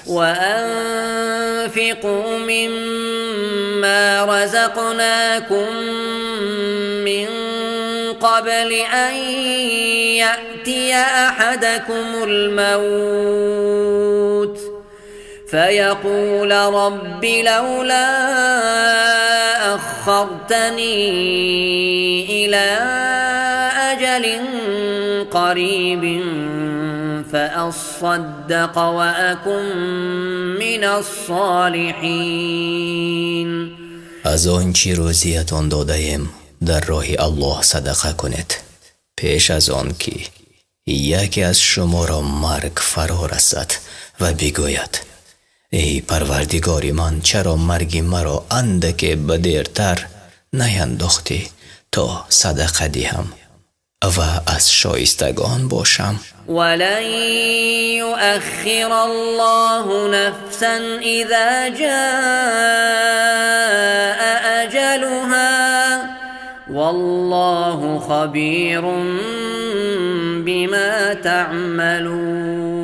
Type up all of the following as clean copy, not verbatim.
وأنفقوا مما رزقناكم من قبل أن يأتي أحدكم الموت فيقول رب لولا أخرتني إلى أجل قريب فأصدق وأكن من الصالحين. از آنچه روزیتان داده‌ایم در راه الله صدقه کنید پیش از آن که یکی از شما را مرگ فرا رسد و بگوید ای پروردگار من چرا مرگ مرا اندک بدیرتر نینداختی تا صدقه دهم و از شایستگان باشم. ولن يؤخر الله نفسا اذا جاء اجلها والله خبیر بما تعملون.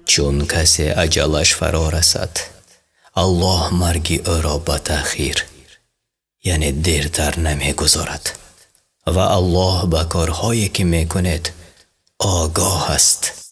چون کسی اجلش فرا رسد الله مرگ او را به تأخیر یعنی دیرتر نمی گذارد و الله به کارهایی که می کند آگاه است.